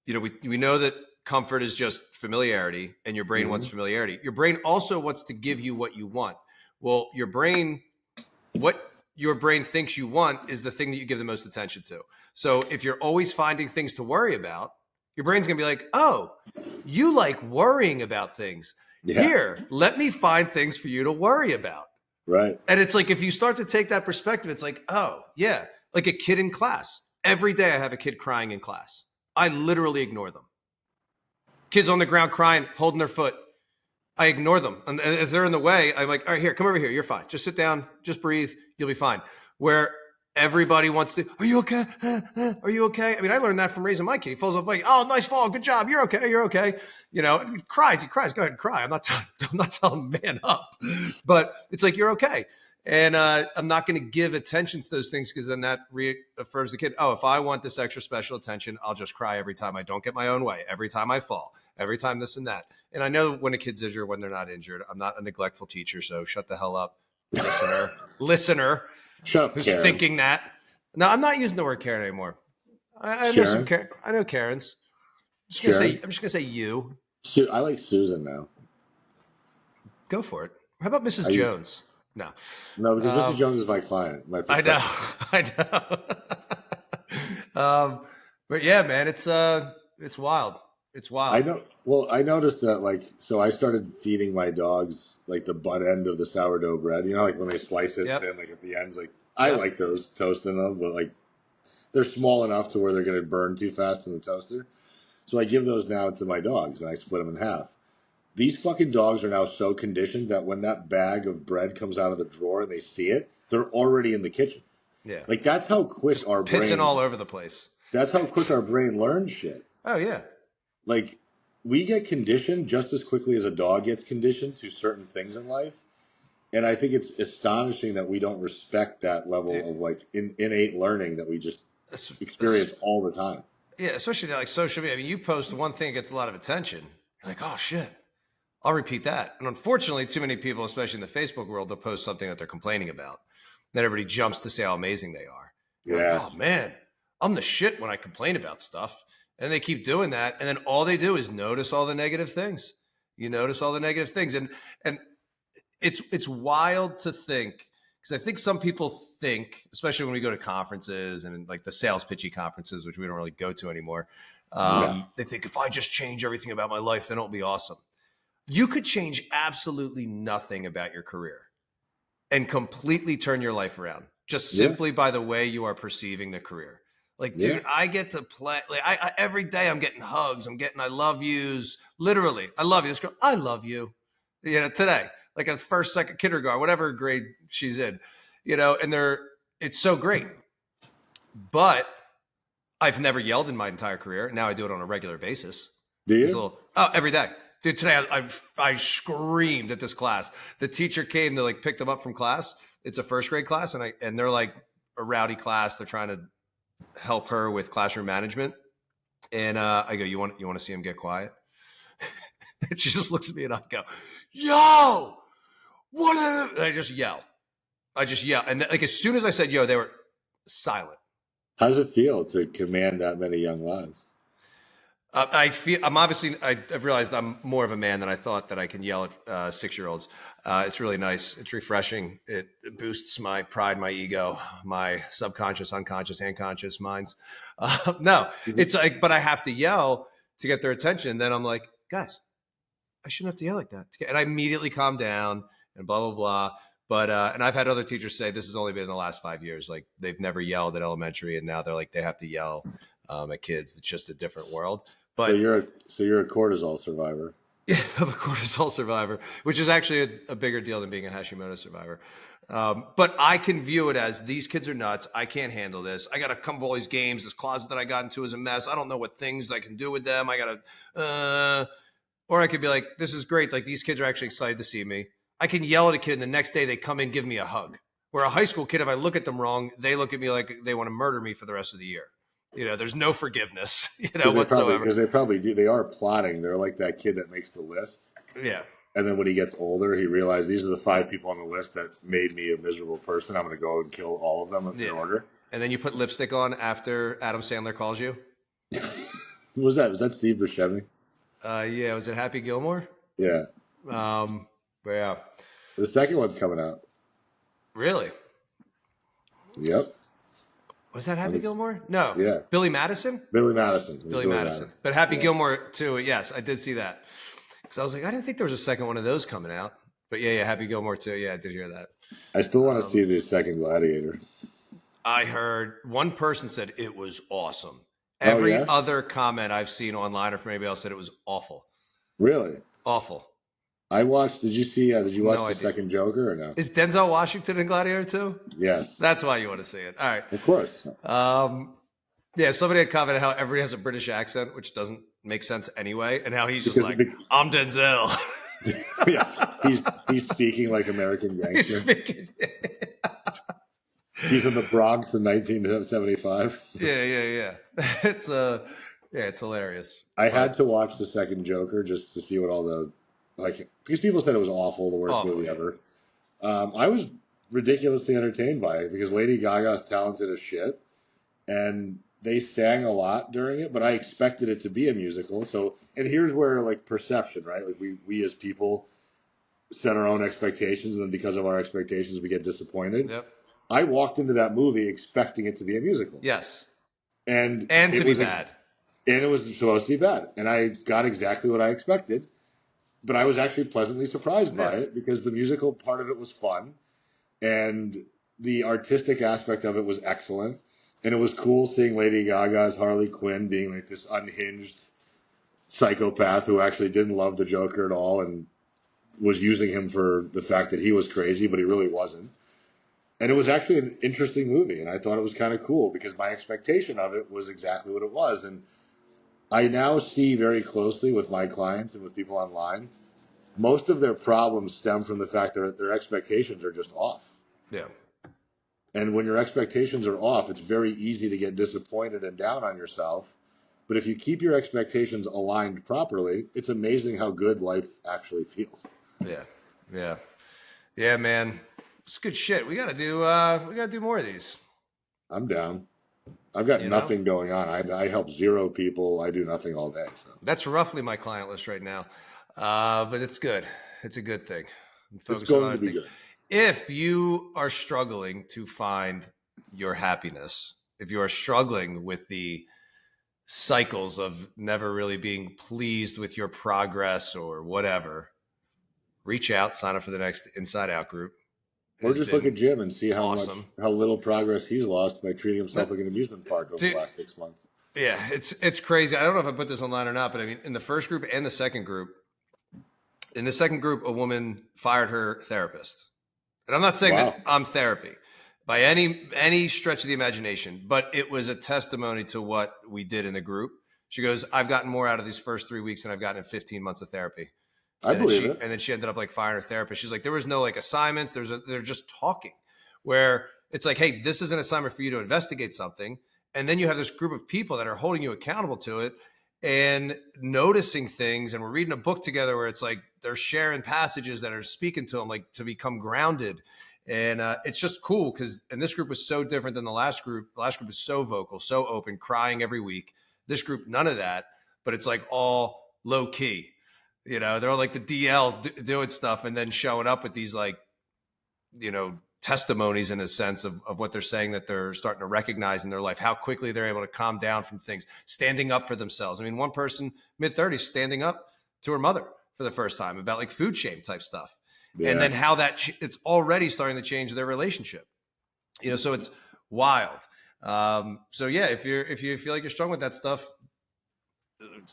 We know that comfort is just familiarity, and your brain wants familiarity. Your brain also wants to give you what you want. Well, what your brain thinks you want is the thing that you give the most attention to. So if you're always finding things to worry about, your brain's going to be like, oh, you like worrying about things. Yeah. Here, let me find things for you to worry about. Right. And it's like, if you start to take that perspective, it's like, oh, yeah, like a kid in class. Every day I have a kid crying in class. I literally ignore them. Kids on the ground crying, holding their foot. I ignore them. And as they're in the way, I'm like, all right, here, come over here. You're fine. Just sit down. Just breathe. You'll be fine. Where everybody wants to, are you okay? Are you okay? I mean, I learned that from raising my kid. He falls off like, oh, nice fall. Good job. You're okay. You're okay. If he cries. Go ahead and cry. I'm not telling him man up. But it's like, you're okay. And I'm not going to give attention to those things, because then that reaffirms the kid. Oh, if I want this extra special attention, I'll just cry every time I don't get my own way, every time I fall, every time this and that. And I know when a kid's injured, when they're not injured. I'm not a neglectful teacher, so shut the hell up, listener. Shut up, who's Karen. thinking that. No, I'm not using the word Karen anymore. I know some Karen. I know Karens. I'm just gonna say you. I like Susan now. Go for it. How about Mrs. Jones? No, because Mr. Jones is my client. I know. But yeah, man, it's wild. It's I wild. know. Well, I noticed that, like, so I started feeding my dogs like the butt end of the sourdough bread. You know, like when they slice it Yep. thin, like at the ends. Like I Yep. like those toasting them, but like they're small enough to where they're going to burn too fast in the toaster. So I give those now to my dogs, and I split them in half. These fucking dogs are now so conditioned that when that bag of bread comes out of the drawer and they see it, they're already in the kitchen. Yeah. Like that's how quick Just our pissing brain. all over the place. That's how quick our brain learns shit. Oh yeah. Like we get conditioned just as quickly as a dog gets conditioned to certain things in life. And I think it's astonishing that we don't respect that level Dude. of like innate learning that we just Es- es- experience all the time. Yeah, especially like social media. I mean, you post one thing, it gets a lot of attention. You're like, oh shit, I'll repeat that. And unfortunately, too many people, especially in the Facebook world, they'll post something that they're complaining about. Then everybody jumps to say how amazing they are. You're like, Yeah. oh man, I'm the shit when I complain about stuff. And they keep doing that. And then all they do is notice all the negative things. You notice all the negative things. And it's wild to think, because I think some people think, especially when we go to conferences and like the sales pitchy conferences, which we don't really go to anymore, No. they think if I just change everything about my life, then it'll be awesome. You could change absolutely nothing about your career and completely turn your life around just Yeah. simply by the way you are perceiving the career. Like, dude, Yeah. I get to play. Like, I every day I'm getting hugs. I'm getting I love yous. Literally, I love you. This girl, I love you. You know, today, like a first, second, kindergarten, whatever grade she's in. You know, and it's so great. But I've never yelled in my entire career. Now I do it on a regular basis. Do This you? little every day. Dude, today I screamed at this class. The teacher came to like pick them up from class. It's a first grade class, and they're like a rowdy class. They're trying to help her with classroom management. And I go, you want to see him get quiet? And she just looks at me and I go, yo, what are they? And I just yell. And like as soon as I said yo, they were silent. How does it feel to command that many young lives? I've realized I'm more of a man than I thought that I can yell at 6-year-olds. It's really nice. It's refreshing. It boosts my pride, my ego, my subconscious, unconscious, and conscious minds. No, it's like, but I have to yell to get their attention. And then I'm like, guys, I shouldn't have to yell like that. And I immediately calm down and blah, blah, blah. But, and I've had other teachers say this has only been in the last 5 years. Like they've never yelled at elementary and now they're like, they have to yell at kids. It's just a different world. But So you're a cortisol survivor. yeah, I'm a cortisol survivor, which is actually a bigger deal than being a Hashimoto survivor. But I can view it as these kids are nuts. I can't handle this. I got to come to all these games. This closet that I got into is a mess. I don't know what things I can do with them. I got to, or I could be like, this is great. Like these kids are actually excited to see me. I can yell at a kid and the next day they come in, give me a hug. Where a high school kid, if I look at them wrong, they look at me like they want to murder me for the rest of the year. You know, there's no forgiveness, whatsoever. Because they probably do. They are plotting. They're like that kid that makes the list. Yeah. And then when he gets older, he realizes these are the 5 people on the list that made me a miserable person. I'm going to go and kill all of them in order. And then you put lipstick on after Adam Sandler calls you. Who was that? Was that Steve Buscemi? Yeah. Was it Happy Gilmore? Yeah. But yeah. The second one's coming out. Really? Yep. Was that Happy Gilmore? No. Yeah. Billy Madison? Billy Madison. Billy Madison. But Happy Gilmore too. Yes, I did see that. Because I was like, I didn't think there was a second one of those coming out. But yeah, Happy Gilmore too. Yeah, I did hear that. I still want to see the second Gladiator. I heard one person said it was awesome. Every other comment I've seen online or from anybody else said it was awful. Really? Awful. I watched. Did you see? Did you watch the second Joker or no? Is Denzel Washington in Gladiator too? Yes. That's why you want to see it. All right. Of course. Yeah, somebody had commented how everybody has a British accent, which doesn't make sense anyway, and how he's just like, I'm Denzel. Yeah, he's speaking like American gangster. He's speaking. He's in the Bronx in 1975. Yeah. It's hilarious. I had to watch the second Joker just to see what all the because people said it was awful, the worst movie ever. I was ridiculously entertained by it because Lady Gaga's talented as shit, and they sang a lot during it, but I expected it to be a musical. So, and here's where perception, right? Like we as people set our own expectations, and then because of our expectations, we get disappointed. Yep. I walked into that movie expecting it to be a musical. Yes. And to be bad. And it was supposed to be bad. And I got exactly what I expected. But I was actually pleasantly surprised by Yeah. it because the musical part of it was fun and the artistic aspect of it was excellent. And it was cool seeing Lady Gaga's Harley Quinn being like this unhinged psychopath who actually didn't love the Joker at all and was using him for the fact that he was crazy, but he really wasn't. And it was actually an interesting movie, and I thought it was kind of cool because my expectation of it was exactly what it was. And I now see very closely with my clients and with people online, most of their problems stem from the fact that their expectations are just off. Yeah. And when your expectations are off, it's very easy to get disappointed and down on yourself. But if you keep your expectations aligned properly, it's amazing how good life actually feels. Yeah. Yeah. Yeah, man. It's good shit. We gotta do more of these. I'm down. I've got You know? nothing going on. I help 0 people. I do nothing all day. So That's roughly my client list right now. But it's good. It's a good thing. I'm it's focusing on going other to be things. good. If you are struggling to find your happiness, if you are struggling with the cycles of never really being pleased with your progress or whatever, reach out, sign up for the next Inside Out group. It Or has just look been at Jim and see awesome. how little progress he's lost by treating himself like an amusement park over Dude, the last 6 months. yeah, it's crazy. I don't know if I put this online or not, but I mean, in the first group and the second group, in the second group, a woman fired her therapist. And I'm not saying Wow. that I'm therapy by any stretch of the imagination, but it was a testimony to what we did in the group. She goes, I've gotten more out of these first 3 weeks than I've gotten in 15 months of therapy. I believe it. And then she ended up like firing her therapist. She's like, there was no like assignments. They're just talking where it's like, hey, this is an assignment for you to investigate something. And then you have this group of people that are holding you accountable to it and noticing things. And we're reading a book together where it's like they're sharing passages that are speaking to them, like to become grounded. And it's just cool because, and this group was so different than the last group. The last group was so vocal, so open, crying every week. This group, none of that, but it's like all low key. You know, they're all like the DL doing stuff and then showing up with these like, you know, testimonies in a sense of what they're saying that they're starting to recognize in their life, how quickly they're able to calm down from things, standing up for themselves. I mean, one person, mid-30s, standing up to her mother for the first time about like food shame type stuff. Yeah. And then how that it's already starting to change their relationship. You know, so it's wild. So yeah, if you feel like you're struggling with that stuff,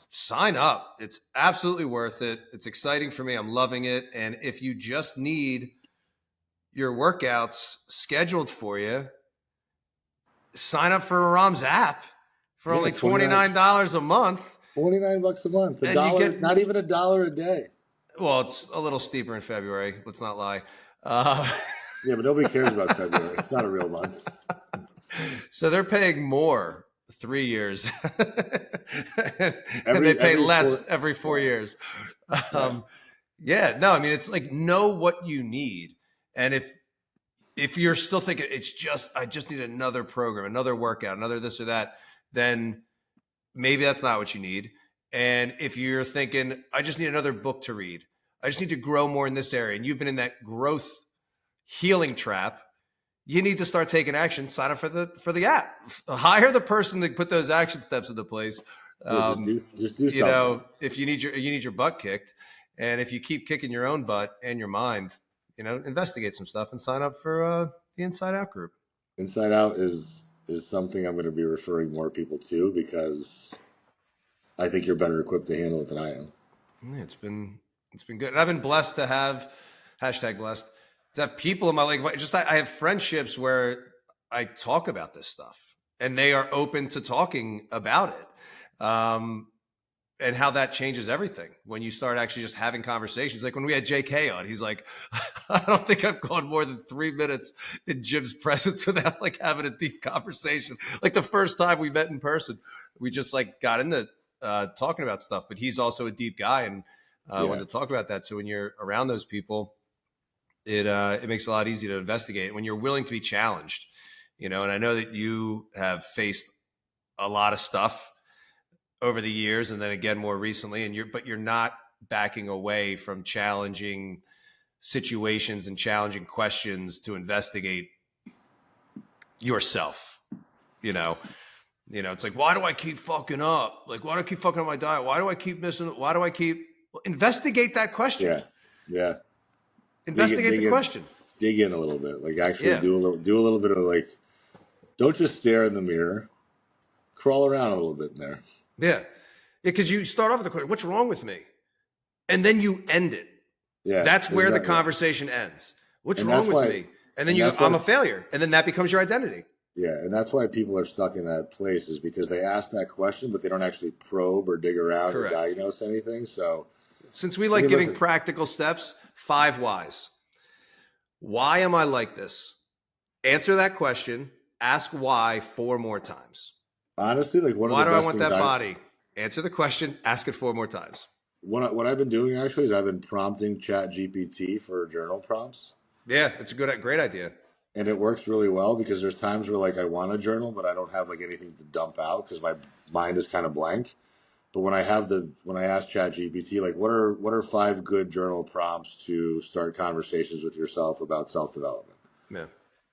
sign up. It's absolutely worth it. It's exciting for me. I'm loving it. And if you just need your workouts scheduled for you, sign up for Aram's app for only $29 a month. $29 a month. And you get, not even $1 a day. Well, it's a little steeper in February. Let's not lie. Yeah, but nobody cares about February. It's not a real month. So they're paying more 3 years, and they pay less every 4 years. Yeah, no, I mean, it's like, know what you need. And if you're still thinking I just need another program, another workout, another this or that, then maybe that's not what you need. And if you're thinking, I just need another book to read, I just need to grow more in this area, and you've been in that growth healing trap, you need to start taking action. Sign up for the app. Hire the person to put those action steps into place. Yeah, just do something. You know, if you need your butt kicked, and if you keep kicking your own butt and your mind, you know, investigate some stuff and sign up for the Inside Out group. Inside Out is something I'm going to be referring more people to because I think you're better equipped to handle it than I am. Yeah, it's been good. And I've been blessed to have #blessed to have people in my life. Just I have friendships where I talk about this stuff and they are open to talking about it. And how that changes everything when you start actually just having conversations. Like when we had JK on, he's like, I don't think I've gone more than 3 minutes in Jim's presence without like having a deep conversation. Like the first time we met in person, we just like got into talking about stuff, but he's also a deep guy and wanted to talk about that. So when you're around those people, it makes it a lot easier to investigate when you're willing to be challenged, you know. And I know that you have faced a lot of stuff over the years, and then again more recently, and you're not backing away from challenging situations and challenging questions to investigate yourself, you know. You know, it's like, why do I keep fucking up? Like, why do I keep fucking up my diet? Why do I keep missing? Why do I keep? Well, investigate that question. Yeah. Yeah. Investigate the question. Dig in a little bit. Like actually Yeah. do a little bit of like, don't just stare in the mirror. Crawl around a little bit in there. Yeah. Because you start off with the question, what's wrong with me? And then you end it. Yeah. That's where the conversation ends. What's wrong with me? And then you go, I'm a failure. And then that becomes your identity. Yeah. And that's why people are stuck in that place, is because they ask that question, but they don't actually probe or dig around or diagnose anything. So since we like giving practical steps, 5 whys. Why am I like this? Answer that question. Ask why 4 more times. Honestly, like why do I want that body? Answer the question. Ask it 4 more times. What I've been doing actually is I've been prompting ChatGPT for journal prompts. Yeah, it's a great idea. And it works really well, because there's times where like I want to journal, but I don't have like anything to dump out because my mind is kind of blank. But when I ask ChatGPT, like what are 5 good journal prompts to start conversations with yourself about self-development? Yeah.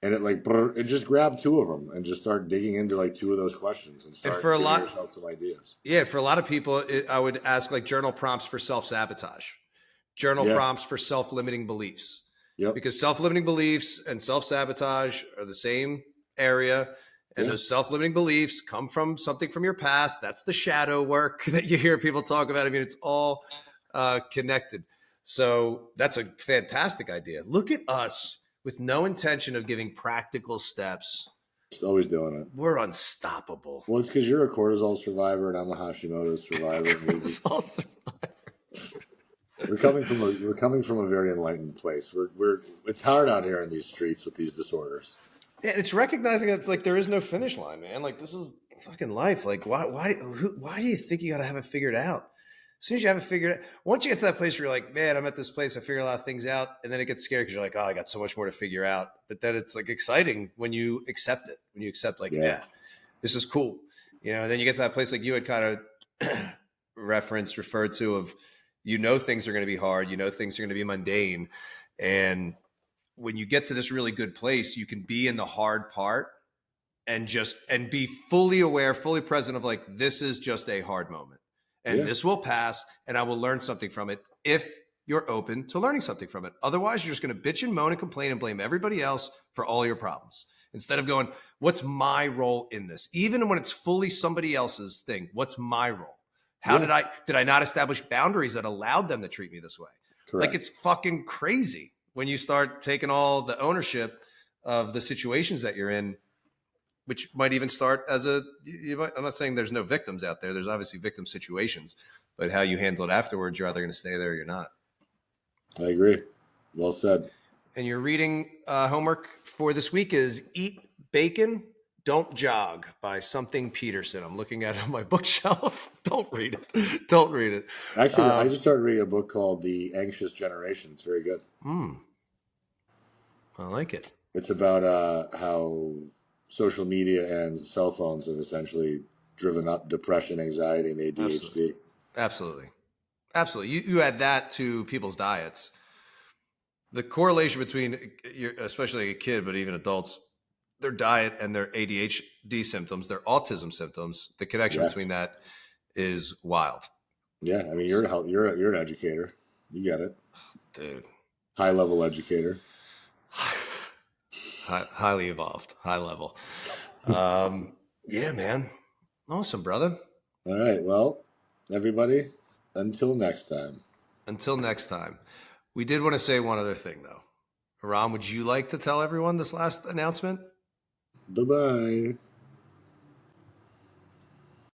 And it just grab 2 of them and just start digging into like 2 of those questions and start giving yourself some ideas. Yeah, for a lot of people, I would ask like journal prompts for self-sabotage, journal prompts for self-limiting beliefs. Yep. Because self-limiting beliefs and self-sabotage are the same area. And those self-limiting beliefs come from something from your past. That's the shadow work that you hear people talk about. I mean, it's all connected. So that's a fantastic idea. Look at us with no intention of giving practical steps. Just always doing it. We're unstoppable. Well, it's because you're a cortisol survivor and I'm a Hashimoto survivor. Cortisol survivor. We're coming from a very enlightened place. It's hard out here in these streets with these disorders. Yeah, it's recognizing that it's like there is no finish line, man. Like this is fucking life. Like why do you think you got to have it figured out? As soon as you have it figured out, once you get to that place where you're like, man, I'm at this place, I figured a lot of things out, and then it gets scary because you're like, oh, I got so much more to figure out. But then it's like exciting when you accept it, when you accept like, yeah, this is cool, you know. And then you get to that place like you had kind of referred to of, you know, things are going to be hard, you know, things are going to be mundane, and when you get to this really good place, you can be in the hard part and be fully aware, fully present of like, this is just a hard moment and this will pass and I will learn something from it if you're open to learning something from it. Otherwise, you're just going to bitch and moan and complain and blame everybody else for all your problems. Instead of going, what's my role in this? Even when it's fully somebody else's thing, what's my role? Did I not establish boundaries that allowed them to treat me this way? Correct. Like it's fucking crazy when you start taking all the ownership of the situations that you're in, which might even start as I'm not saying there's no victims out there. There's obviously victim situations, but how you handle it afterwards, you're either going to stay there or you're not. I agree. Well said. And your reading homework for this week is Eat Bacon, Don't Jog by Something Peterson. I'm looking at it on my bookshelf. Don't read it. Don't read it. Actually, I just started reading a book called The Anxious Generation. It's very good. I like it. It's about how social media and cell phones have essentially driven up depression, anxiety, and ADHD. Absolutely. You add that to people's diets. The correlation between, especially a kid, but even adults, their diet and their ADHD symptoms, their autism symptoms, the connection between that is wild. Yeah, I mean, you're an educator. You get it. Dude. High level educator. Highly evolved, high level. Yeah, man. Awesome, brother. All right. Well, everybody, until next time. Until next time. We did want to say one other thing, though. Aram, would you like to tell everyone this last announcement? Bye-bye.